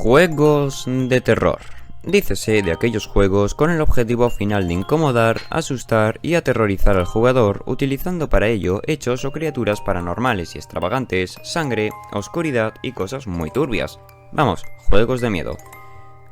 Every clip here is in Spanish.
Juegos de terror. Dícese de aquellos juegos con el objetivo final de incomodar, asustar y aterrorizar al jugador, utilizando para ello hechos o criaturas paranormales y extravagantes, sangre, oscuridad y cosas muy turbias. Vamos, juegos de miedo.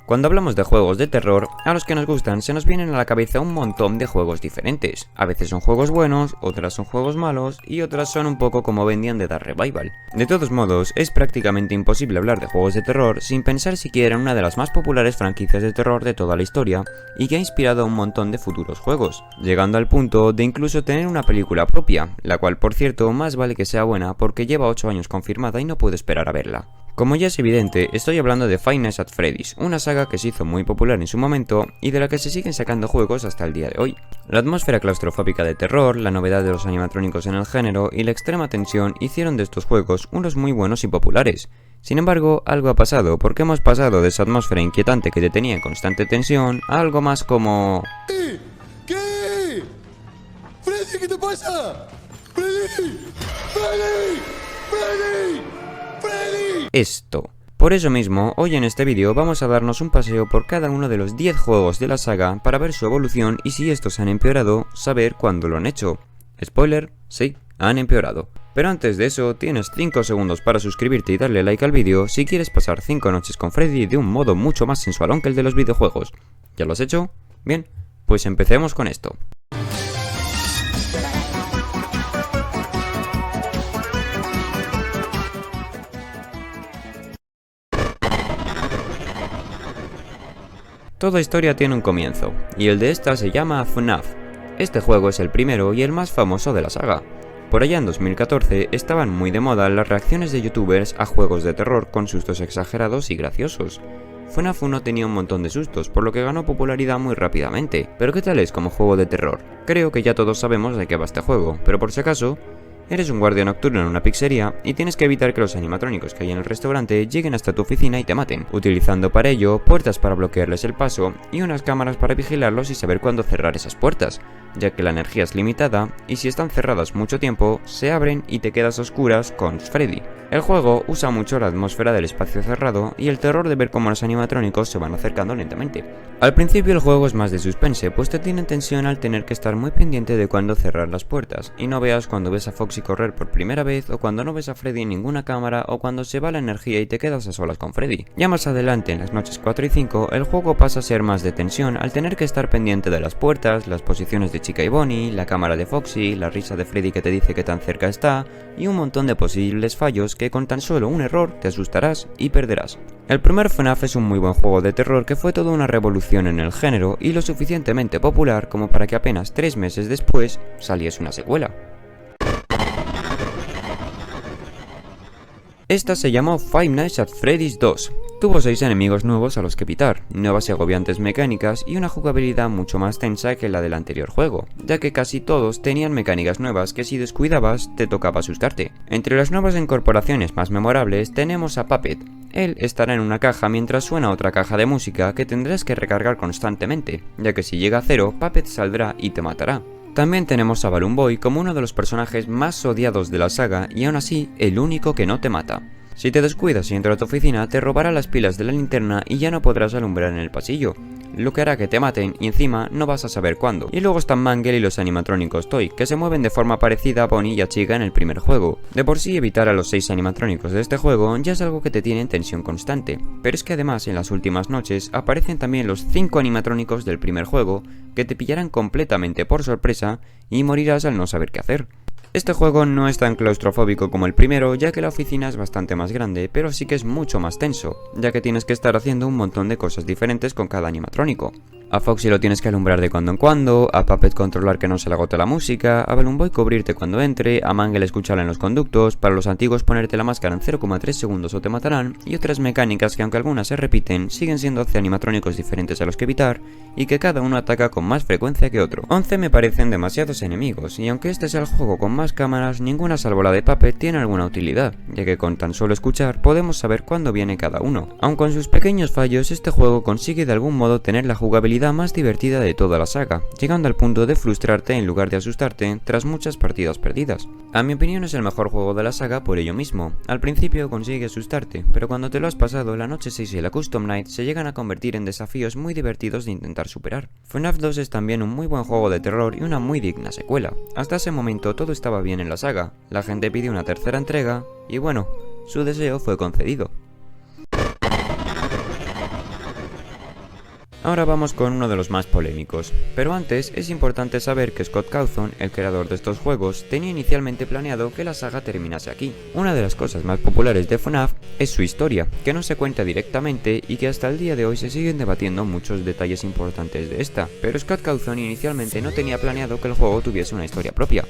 Cuando hablamos de juegos de terror, a los que nos gustan se nos vienen a la cabeza un montón de juegos diferentes. A veces son juegos buenos, otras son juegos malos y otras son un poco como vendían de Dark Revival. De todos modos, es prácticamente imposible hablar de juegos de terror sin pensar siquiera en una de las más populares franquicias de terror de toda la historia y que ha inspirado a un montón de futuros juegos, llegando al punto de incluso tener una película propia, la cual por cierto más vale que sea buena porque lleva 8 años confirmada y no puedo esperar a verla. Como ya es evidente, estoy hablando de Five Nights at Freddy's, una saga que se hizo muy popular en su momento y de la que se siguen sacando juegos hasta el día de hoy. La atmósfera claustrofóbica de terror, la novedad de los animatrónicos en el género y la extrema tensión hicieron de estos juegos unos muy buenos y populares. Sin embargo, algo ha pasado porque hemos pasado de esa atmósfera inquietante que te tenía en constante tensión a algo más como... ¿Qué? ¡Freddy, qué te pasa! ¡Freddy! ¡Freddy! ¡Freddy! ¡Freddy! Esto. Por eso mismo, hoy en este vídeo vamos a darnos un paseo por cada uno de los 10 juegos de la saga para ver su evolución y si estos han empeorado, saber cuándo lo han hecho. Spoiler, sí, han empeorado. Pero antes de eso, tienes 5 segundos para suscribirte y darle like al vídeo si quieres pasar 5 noches con Freddy de un modo mucho más sensualón que el de los videojuegos. ¿Ya lo has hecho? Bien, pues empecemos con esto. Toda historia tiene un comienzo, y el de esta se llama FNAF. Este juego es el primero y el más famoso de la saga. Por allá en 2014 estaban muy de moda las reacciones de youtubers a juegos de terror con sustos exagerados y graciosos. FNAF 1 tenía un montón de sustos, por lo que ganó popularidad muy rápidamente. Pero ¿qué tal es como juego de terror? Creo que ya todos sabemos de qué va este juego, pero por si acaso... Eres un guardia nocturno en una pizzería y tienes que evitar que los animatrónicos que hay en el restaurante lleguen hasta tu oficina y te maten, utilizando para ello puertas para bloquearles el paso y unas cámaras para vigilarlos y saber cuándo cerrar esas puertas, ya que la energía es limitada y si están cerradas mucho tiempo, se abren y te quedas a oscuras con Freddy. El juego usa mucho la atmósfera del espacio cerrado y el terror de ver cómo los animatrónicos se van acercando lentamente. Al principio el juego es más de suspense, pues te tiene tensión al tener que estar muy pendiente de cuándo cerrar las puertas, y no veas cuando ves a Foxy correr por primera vez, o cuando no ves a Freddy en ninguna cámara, o cuando se va la energía y te quedas a solas con Freddy. Ya más adelante, en las noches 4 y 5, el juego pasa a ser más de tensión al tener que estar pendiente de las puertas, las posiciones de Chica y Bonnie, la cámara de Foxy, la risa de Freddy que te dice que tan cerca está, y un montón de posibles fallos que con tan solo un error te asustarás y perderás. El primer FNAF es un muy buen juego de terror que fue toda una revolución en el género y lo suficientemente popular como para que apenas 3 meses después saliese una secuela. Esta se llamó Five Nights at Freddy's 2. Tuvo 6 enemigos nuevos a los que pitar, nuevas y agobiantes mecánicas y una jugabilidad mucho más tensa que la del anterior juego, ya que casi todos tenían mecánicas nuevas que si descuidabas te tocaba asustarte. Entre las nuevas incorporaciones más memorables tenemos a Puppet. Él estará en una caja mientras suena otra caja de música que tendrás que recargar constantemente, ya que si llega a 0, Puppet saldrá y te matará. También tenemos a Balloon Boy como uno de los personajes más odiados de la saga y aún así el único que no te mata. Si te descuidas y entra a tu oficina te robará las pilas de la linterna y ya no podrás alumbrar en el pasillo, lo que hará que te maten y encima no vas a saber cuándo. Y luego están Mangle y los animatrónicos Toy, que se mueven de forma parecida a Bonnie y a Chica en el primer juego. De por sí evitar a los 6 animatrónicos de este juego ya es algo que te tiene en tensión constante, pero es que además en las últimas noches aparecen también los 5 animatrónicos del primer juego que te pillarán completamente por sorpresa y morirás al no saber qué hacer. Este juego no es tan claustrofóbico como el primero, ya que la oficina es bastante más grande, pero sí que es mucho más tenso, ya que tienes que estar haciendo un montón de cosas diferentes con cada animatrónico. A Foxy lo tienes que alumbrar de cuando en cuando, a Puppet controlar que no se le agote la música, a Balloon Boy cubrirte cuando entre, a Mangle escucharla en los conductos, para los antiguos ponerte la máscara en 0,3 segundos o te matarán, y otras mecánicas que aunque algunas se repiten, siguen siendo 11 animatrónicos diferentes a los que evitar, y que cada uno ataca con más frecuencia que otro. 11 me parecen demasiados enemigos, y aunque este sea el juego con más cámaras, ninguna salvo la de Puppet tiene alguna utilidad, ya que con tan solo escuchar podemos saber cuándo viene cada uno. Aun con sus pequeños fallos, este juego consigue de algún modo tener la jugabilidad jugabilidad más divertida de toda la saga, llegando al punto de frustrarte en lugar de asustarte tras muchas partidas perdidas. A mi opinión es el mejor juego de la saga por ello mismo. Al principio consigue asustarte, pero cuando te lo has pasado, la noche 6 y la Custom Night se llegan a convertir en desafíos muy divertidos de intentar superar. FNAF 2 es también un muy buen juego de terror y una muy digna secuela. Hasta ese momento todo estaba bien en la saga, la gente pidió una tercera entrega y bueno, su deseo fue concedido. Ahora vamos con uno de los más polémicos, pero antes es importante saber que Scott Cawthon, el creador de estos juegos, tenía inicialmente planeado que la saga terminase aquí. Una de las cosas más populares de FNAF es su historia, que no se cuenta directamente y que hasta el día de hoy se siguen debatiendo muchos detalles importantes de esta, pero Scott Cawthon inicialmente no tenía planeado que el juego tuviese una historia propia.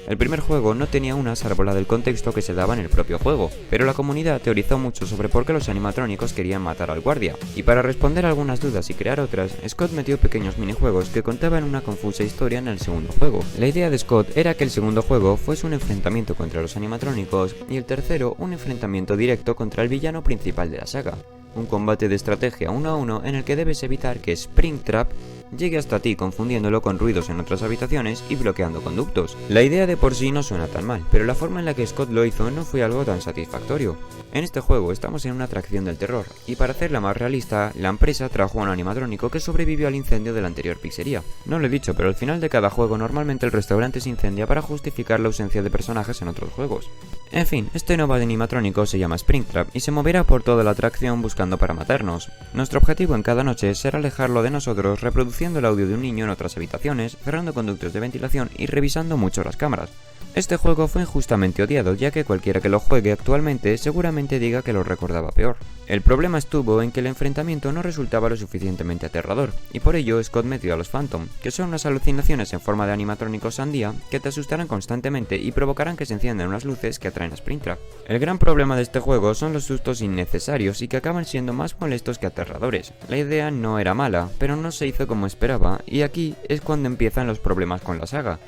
El primer juego no tenía una salvo la del contexto que se daba en el propio juego, pero la comunidad teorizó mucho sobre por qué los animatrónicos querían matar al guardia, y para responder a algunas dudas y crear otras, Scott metió pequeños minijuegos que contaban una confusa historia en el segundo juego. La idea de Scott era que el segundo juego fuese un enfrentamiento contra los animatrónicos y el tercero un enfrentamiento directo contra el villano principal de la saga. Un combate de estrategia 1 a 1 en el que debes evitar que Springtrap llegue hasta ti confundiéndolo con ruidos en otras habitaciones y bloqueando conductos. La idea de por sí no suena tan mal, pero la forma en la que Scott lo hizo no fue algo tan satisfactorio. En este juego estamos en una atracción del terror, y para hacerla más realista, la empresa trajo a un animatrónico que sobrevivió al incendio de la anterior pizzería. No lo he dicho, pero al final de cada juego normalmente el restaurante se incendia para justificar la ausencia de personajes en otros juegos. En fin, este nuevo animatrónico se llama Springtrap y se moverá por toda la atracción buscando para matarnos. Nuestro objetivo en cada noche será alejarlo de nosotros reproduciendo el audio de un niño en otras habitaciones, cerrando conductos de ventilación y revisando mucho las cámaras. Este juego fue injustamente odiado, ya que cualquiera que lo juegue actualmente seguramente diga que lo recordaba peor. El problema estuvo en que el enfrentamiento no resultaba lo suficientemente aterrador, y por ello Scott metió a los Phantom, que son unas alucinaciones en forma de animatrónicos sandía que te asustarán constantemente y provocarán que se enciendan unas luces que atraen a Springtrap. El gran problema de este juego son los sustos innecesarios y que acaban siendo más molestos que aterradores. La idea no era mala, pero no se hizo como esperaba, y aquí es cuando empiezan los problemas con la saga.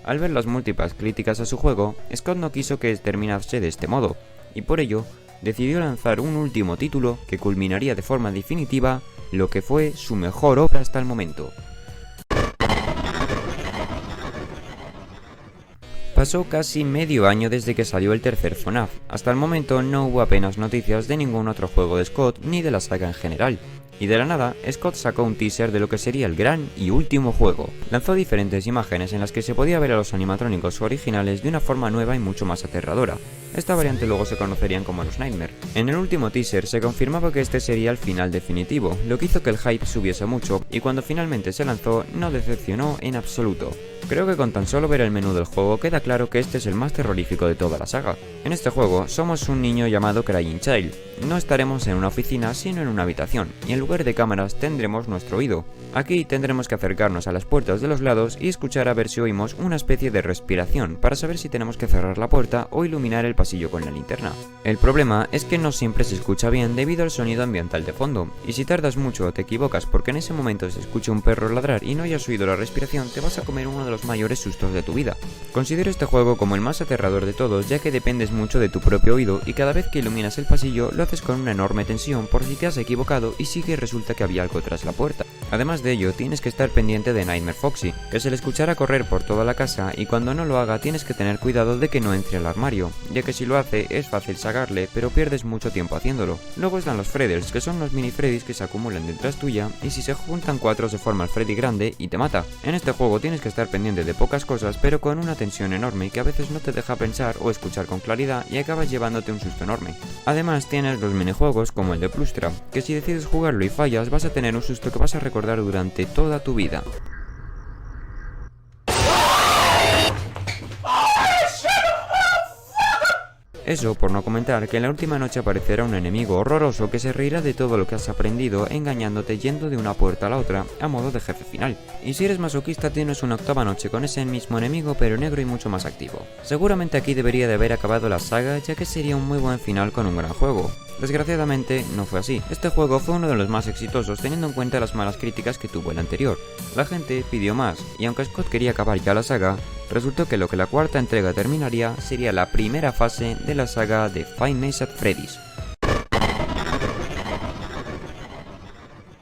Al ver las múltiples críticas a su juego, Scott no quiso que terminase de este modo, y por ello decidió lanzar un último título que culminaría de forma definitiva lo que fue su mejor obra hasta el momento. Pasó casi medio año desde que salió el tercer FNAF. Hasta el momento no hubo apenas noticias de ningún otro juego de Scott ni de la saga en general. Y de la nada, Scott sacó un teaser de lo que sería el gran y último juego. Lanzó diferentes imágenes en las que se podía ver a los animatrónicos originales de una forma nueva y mucho más aterradora. Esta variante luego se conocerían como los Nightmare. En el último teaser se confirmaba que este sería el final definitivo, lo que hizo que el hype subiese mucho, y cuando finalmente se lanzó no decepcionó en absoluto. Creo que con tan solo ver el menú del juego queda claro que este es el más terrorífico de toda la saga. En este juego somos un niño llamado Crying Child. No estaremos en una oficina sino en una habitación, y en lugar de cámaras tendremos nuestro oído. Aquí tendremos que acercarnos a las puertas de los lados y escuchar a ver si oímos una especie de respiración para saber si tenemos que cerrar la puerta o iluminar el pasillo con la linterna. El problema es que no siempre se escucha bien debido al sonido ambiental de fondo, y si tardas mucho o te equivocas porque en ese momento se escucha un perro ladrar y no hayas oído la respiración, te vas a comer uno de los mayores sustos de tu vida. Considero este juego como el más aterrador de todos, ya que dependes mucho de tu propio oído y cada vez que iluminas el pasillo lo haces con una enorme tensión por si te has equivocado y sí que resulta que había algo tras la puerta. Además de ello, tienes que estar pendiente de Nightmare Foxy, que se le escuchará correr por toda la casa y cuando no lo haga tienes que tener cuidado de que no entre al armario, ya que si lo hace es fácil sacarle, pero pierdes mucho tiempo haciéndolo. Luego están los Fredders, que son los mini Freddys que se acumulan detrás tuya y si se juntan 4 se forma el Freddy grande y te mata. En este juego tienes que estar pendiente de pocas cosas, pero con una tensión enorme que a veces no te deja pensar o escuchar con claridad y acabas llevándote un susto enorme. Además tienes los minijuegos como el de Plustra, que si decides jugarlo y fallas vas a tener un susto que vas a recordar durante toda tu vida. Eso por no comentar que en la última noche aparecerá un enemigo horroroso que se reirá de todo lo que has aprendido engañándote yendo de una puerta a la otra a modo de jefe final. Y si eres masoquista tienes una octava noche con ese mismo enemigo pero negro y mucho más activo. Seguramente aquí debería de haber acabado la saga ya que sería un muy buen final con un gran juego. Desgraciadamente no fue así. Este juego fue uno de los más exitosos teniendo en cuenta las malas críticas que tuvo el anterior. La gente pidió más y aunque Scott quería acabar ya la saga, resultó que lo que la cuarta entrega terminaría sería la primera fase de la saga de Five Nights at Freddy's.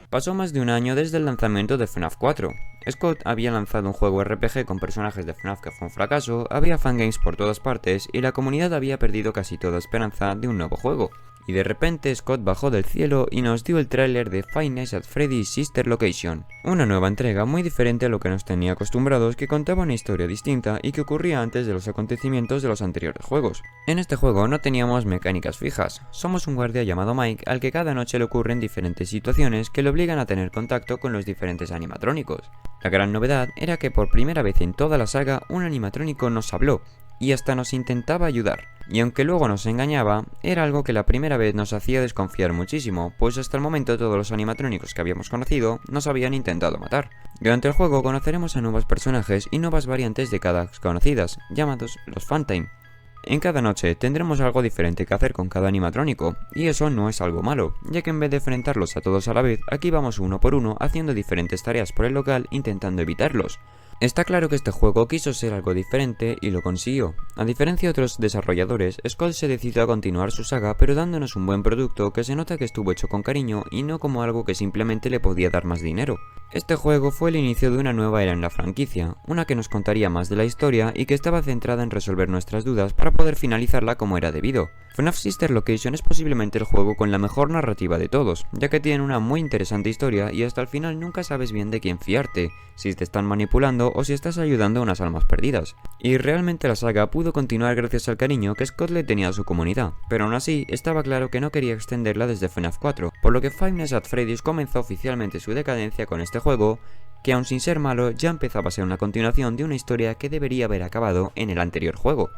Pasó más de un año desde el lanzamiento de FNAF 4. Scott había lanzado un juego RPG con personajes de FNAF que fue un fracaso, había fangames por todas partes y la comunidad había perdido casi toda esperanza de un nuevo juego. Y de repente Scott bajó del cielo y nos dio el tráiler de Five Nights at Freddy's Sister Location, una nueva entrega muy diferente a lo que nos tenía acostumbrados, que contaba una historia distinta y que ocurría antes de los acontecimientos de los anteriores juegos. En este juego no teníamos mecánicas fijas, somos un guardia llamado Mike al que cada noche le ocurren diferentes situaciones que le obligan a tener contacto con los diferentes animatrónicos. La gran novedad era que por primera vez en toda la saga un animatrónico nos habló y hasta nos intentaba ayudar, y aunque luego nos engañaba, era algo que la primera vez nos hacía desconfiar muchísimo, pues hasta el momento todos los animatrónicos que habíamos conocido nos habían intentado matar. Durante el juego conoceremos a nuevos personajes y nuevas variantes de cada conocidas, llamados los Funtime. En cada noche tendremos algo diferente que hacer con cada animatrónico, y eso no es algo malo, ya que en vez de enfrentarlos a todos a la vez, aquí vamos uno por uno haciendo diferentes tareas por el local intentando evitarlos. Está claro que este juego quiso ser algo diferente y lo consiguió. A diferencia de otros desarrolladores, Scott se decidió a continuar su saga, pero dándonos un buen producto que se nota que estuvo hecho con cariño y no como algo que simplemente le podía dar más dinero. Este juego fue el inicio de una nueva era en la franquicia, una que nos contaría más de la historia y que estaba centrada en resolver nuestras dudas para poder finalizarla como era debido. FNAF Sister Location es posiblemente el juego con la mejor narrativa de todos, ya que tiene una muy interesante historia y hasta el final nunca sabes bien de quién fiarte, si te están manipulando o si estás ayudando a unas almas perdidas. Y realmente la saga pudo continuar gracias al cariño que Scott le tenía a su comunidad, pero aún así estaba claro que no quería extenderla desde FNAF 4, por lo que Five Nights at Freddy's comenzó oficialmente su decadencia con este juego, que aun sin ser malo ya empezaba a ser una continuación de una historia que debería haber acabado en el anterior juego.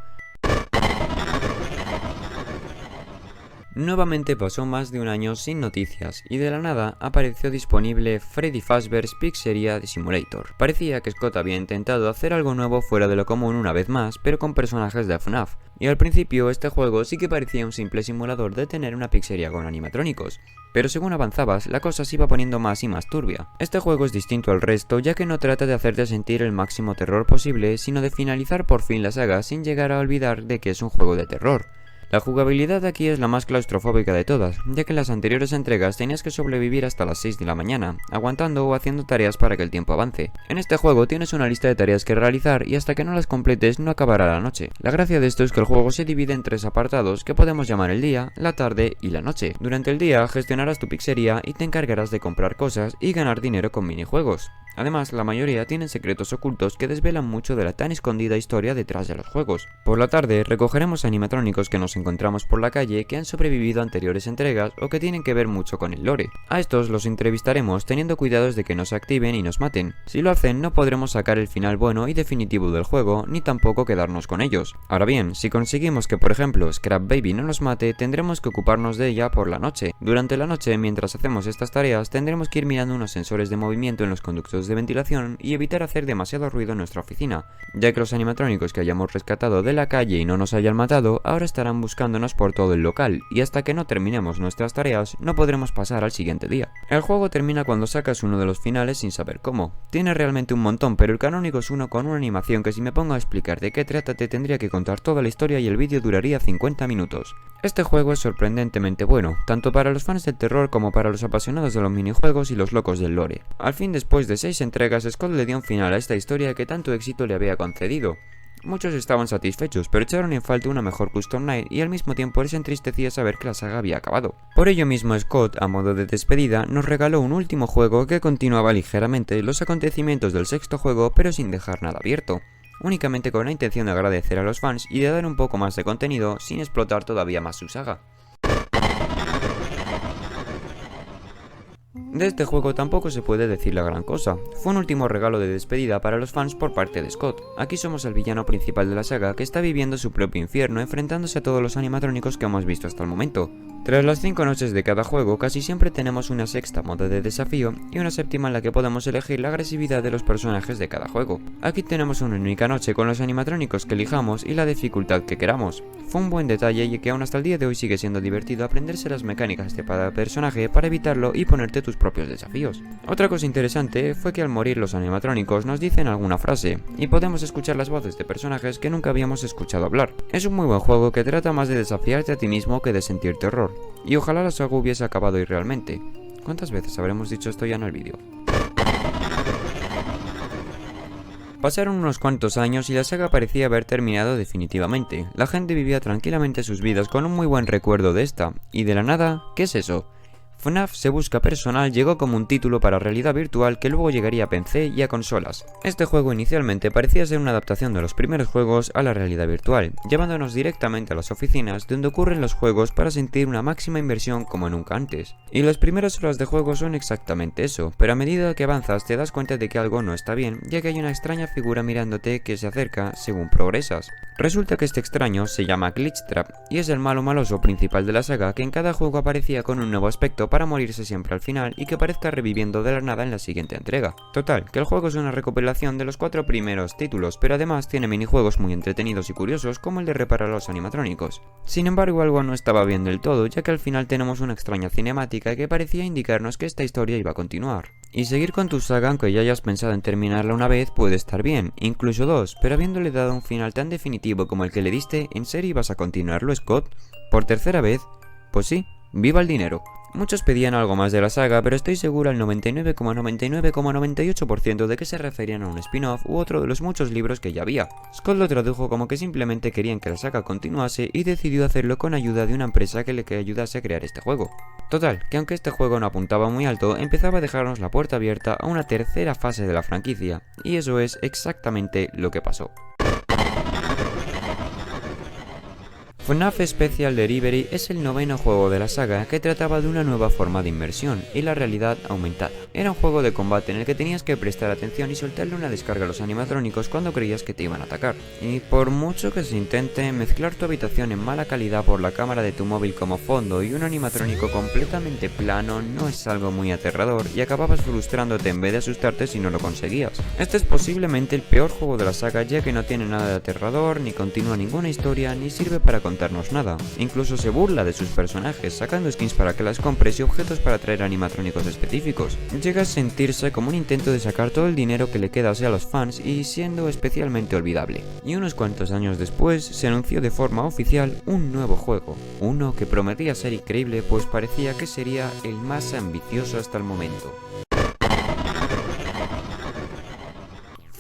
Nuevamente pasó más de un año sin noticias y de la nada apareció disponible Freddy Fazbear's Pizzeria Simulator. Parecía que Scott había intentado hacer algo nuevo fuera de lo común una vez más, pero con personajes de FNAF. Y al principio este juego sí que parecía un simple simulador de tener una pizzería con animatrónicos, pero según avanzabas la cosa se iba poniendo más y más turbia. Este juego es distinto al resto ya que no trata de hacerte sentir el máximo terror posible, sino de finalizar por fin la saga sin llegar a olvidar de que es un juego de terror. La jugabilidad aquí es la más claustrofóbica de todas, ya que en las anteriores entregas tenías que sobrevivir hasta las 6 de la mañana, aguantando o haciendo tareas para que el tiempo avance. En este juego tienes una lista de tareas que realizar y hasta que no las completes no acabará la noche. La gracia de esto es que el juego se divide en 3 apartados que podemos llamar el día, la tarde y la noche. Durante el día gestionarás tu pizzería y te encargarás de comprar cosas y ganar dinero con minijuegos. Además, la mayoría tienen secretos ocultos que desvelan mucho de la tan escondida historia detrás de los juegos. Por la tarde recogeremos animatrónicos que nos encontramos por la calle que han sobrevivido a anteriores entregas o que tienen que ver mucho con el lore. A estos los entrevistaremos teniendo cuidados de que no se activen y nos maten. Si lo hacen no podremos sacar el final bueno y definitivo del juego, ni tampoco quedarnos con ellos. Ahora bien, si conseguimos que por ejemplo Scrap Baby no nos mate, tendremos que ocuparnos de ella por la noche. Durante la noche, mientras hacemos estas tareas, tendremos que ir mirando unos sensores de movimiento en los conductos de ventilación y evitar hacer demasiado ruido en nuestra oficina, ya que los animatrónicos que hayamos rescatado de la calle y no nos hayan matado ahora estarán buscándonos por todo el local, y hasta que no terminemos nuestras tareas no podremos pasar al siguiente día. El juego termina cuando sacas uno de los finales sin saber cómo. Tiene realmente un montón, pero el canónico es uno con una animación que si me pongo a explicar de qué trata te tendría que contar toda la historia y el vídeo duraría 50 minutos. Este juego es sorprendentemente bueno, tanto para los fans del terror como para los apasionados de los minijuegos y los locos del lore. Al fin, después de 6 entregas, Scott le dio un final a esta historia que tanto éxito le había concedido. Muchos estaban satisfechos, pero echaron en falta una mejor Custom Night y al mismo tiempo les entristecía saber que la saga había acabado. Por ello mismo Scott, a modo de despedida, nos regaló un último juego que continuaba ligeramente los acontecimientos del sexto juego pero sin dejar nada abierto, únicamente con la intención de agradecer a los fans y de dar un poco más de contenido sin explotar todavía más su saga. De este juego tampoco se puede decir la gran cosa, fue un último regalo de despedida para los fans por parte de Scott. Aquí somos el villano principal de la saga que está viviendo su propio infierno enfrentándose a todos los animatrónicos que hemos visto hasta el momento. Tras las 5 noches de cada juego casi siempre tenemos una sexta modo de desafío y una séptima en la que podemos elegir la agresividad de los personajes de cada juego. Aquí tenemos una única noche con los animatrónicos que elijamos y la dificultad que queramos. Fue un buen detalle y que aún hasta el día de hoy sigue siendo divertido aprenderse las mecánicas de cada personaje para evitarlo y ponerte tus propios desafíos. Otra cosa interesante fue que al morir los animatrónicos nos dicen alguna frase y podemos escuchar las voces de personajes que nunca habíamos escuchado hablar. Es un muy buen juego que trata más de desafiarte a ti mismo que de sentir terror, y ojalá la saga hubiese acabado irrealmente. ¿Cuántas veces habremos dicho esto ya en el vídeo? Pasaron unos cuantos años y la saga parecía haber terminado definitivamente. La gente vivía tranquilamente sus vidas con un muy buen recuerdo de esta. Y de la nada, ¿qué es eso? FNAF Se Busca Personal llegó como un título para realidad virtual que luego llegaría a PC y a consolas. Este juego inicialmente parecía ser una adaptación de los primeros juegos a la realidad virtual, llevándonos directamente a las oficinas donde ocurren los juegos para sentir una máxima inversión como nunca antes. Y las primeras horas de juego son exactamente eso, pero a medida que avanzas te das cuenta de que algo no está bien, ya que hay una extraña figura mirándote que se acerca según progresas. Resulta que este extraño se llama Glitchtrap y es el malo maloso principal de la saga que en cada juego aparecía con un nuevo aspecto para morirse siempre al final y que parezca reviviendo de la nada en la siguiente entrega. Total, que el juego es una recopilación de los 4 primeros títulos, pero además tiene minijuegos muy entretenidos y curiosos como el de reparar los animatrónicos. Sin embargo, algo no estaba bien del todo, ya que al final tenemos una extraña cinemática que parecía indicarnos que esta historia iba a continuar. Y seguir con tu saga aunque ya hayas pensado en terminarla una vez puede estar bien, incluso 2, pero habiéndole dado un final tan definitivo como el que le diste, ¿en serio ibas a continuarlo, Scott? ¿Por tercera vez? Pues sí, viva el dinero. Muchos pedían algo más de la saga, pero estoy seguro al 99,99,98% de que se referían a un spin-off u otro de los muchos libros que ya había. Scott lo tradujo como que simplemente querían que la saga continuase y decidió hacerlo con ayuda de una empresa que le ayudase a crear este juego. Total, que aunque este juego no apuntaba muy alto, empezaba a dejarnos la puerta abierta a una tercera fase de la franquicia, y eso es exactamente lo que pasó. FNAF Special Delivery es el 9º juego de la saga que trataba de una nueva forma de inmersión y la realidad aumentada. Era un juego de combate en el que tenías que prestar atención y soltarle una descarga a los animatrónicos cuando creías que te iban a atacar. Y por mucho que se intente, mezclar tu habitación en mala calidad por la cámara de tu móvil como fondo y un animatrónico completamente plano no es algo muy aterrador y acababas frustrándote en vez de asustarte si no lo conseguías. Este es posiblemente el peor juego de la saga ya que no tiene nada de aterrador, ni continúa ninguna historia, ni sirve para contarnos nada. Incluso se burla de sus personajes, sacando skins para que las compres y objetos para traer animatrónicos específicos. Llega a sentirse como un intento de sacar todo el dinero que le quedase a los fans y siendo especialmente olvidable. Y unos cuantos años después se anunció de forma oficial un nuevo juego, uno que prometía ser increíble pues parecía que sería el más ambicioso hasta el momento.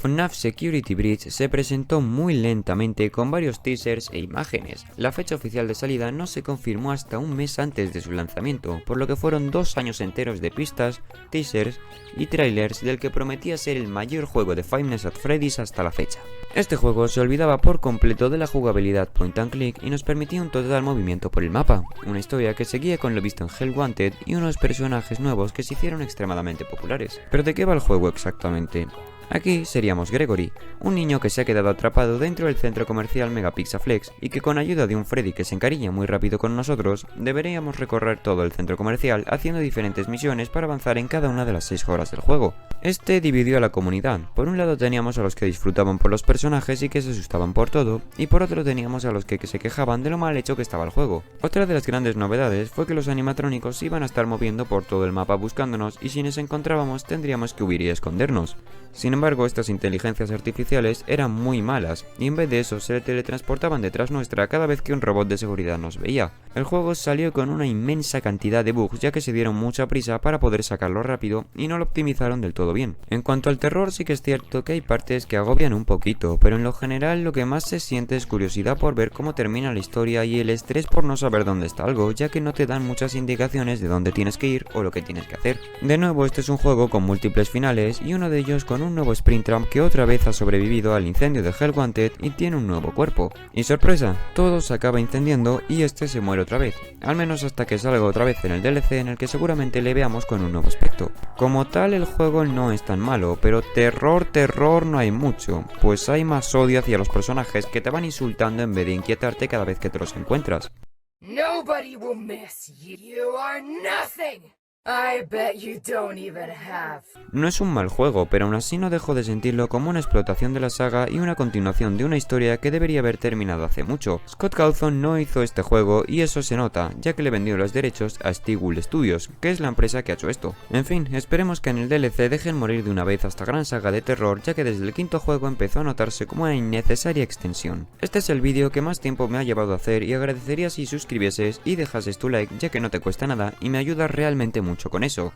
FNAF Security Breach se presentó muy lentamente con varios teasers e imágenes. La fecha oficial de salida no se confirmó hasta un mes antes de su lanzamiento, por lo que fueron 2 años enteros de pistas, teasers y trailers del que prometía ser el mayor juego de Five Nights at Freddy's hasta la fecha. Este juego se olvidaba por completo de la jugabilidad point and click y nos permitía un total movimiento por el mapa, una historia que seguía con lo visto en Hell Wanted y unos personajes nuevos que se hicieron extremadamente populares. ¿Pero de qué va el juego exactamente? Aquí seríamos Gregory, un niño que se ha quedado atrapado dentro del centro comercial Megapixaflex y que con ayuda de un Freddy que se encariña muy rápido con nosotros, deberíamos recorrer todo el centro comercial haciendo diferentes misiones para avanzar en cada una de las 6 horas del juego. Este dividió a la comunidad. Por un lado teníamos a los que disfrutaban por los personajes y que se asustaban por todo, y por otro teníamos a los que se quejaban de lo mal hecho que estaba el juego. Otra de las grandes novedades fue que los animatrónicos se iban a estar moviendo por todo el mapa buscándonos y si nos encontrábamos tendríamos que huir y escondernos. Sin embargo, estas inteligencias artificiales eran muy malas, y en vez de eso se teletransportaban detrás nuestra cada vez que un robot de seguridad nos veía. El juego salió con una inmensa cantidad de bugs ya que se dieron mucha prisa para poder sacarlo rápido y no lo optimizaron del todo bien. En cuanto al terror sí que es cierto que hay partes que agobian un poquito, pero en lo general lo que más se siente es curiosidad por ver cómo termina la historia y el estrés por no saber dónde está algo, ya que no te dan muchas indicaciones de dónde tienes que ir o lo que tienes que hacer. De nuevo, este es un juego con múltiples finales y uno de ellos con un nuevo Springtrap que otra vez ha sobrevivido al incendio de Hell Wanted y tiene un nuevo cuerpo. Y sorpresa, todo se acaba incendiando y este se muere otra vez, al menos hasta que salga otra vez en el DLC en el que seguramente le veamos con un nuevo aspecto. Como tal el juego no es tan malo, pero terror no hay mucho, pues hay más odio hacia los personajes que te van insultando en vez de inquietarte cada vez que te los encuentras. Nobody will miss you. You are nothing. I bet you don't even have. No es un mal juego, pero aún así no dejo de sentirlo como una explotación de la saga y una continuación de una historia que debería haber terminado hace mucho. Scott Cawthon no hizo este juego y eso se nota, ya que le vendió los derechos a Steagall Studios, que es la empresa que ha hecho esto. En fin, esperemos que en el DLC dejen morir de una vez a esta gran saga de terror, ya que desde el 5º juego empezó a notarse como una innecesaria extensión. Este es el vídeo que más tiempo me ha llevado a hacer y agradecería si suscribieses y dejases tu like, ya que no te cuesta nada y me ayuda realmente mucho mucho con eso.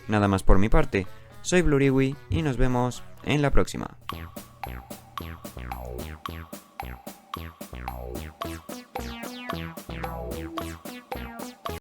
Nada más por mi parte, soy Bluriwi y nos vemos en la próxima.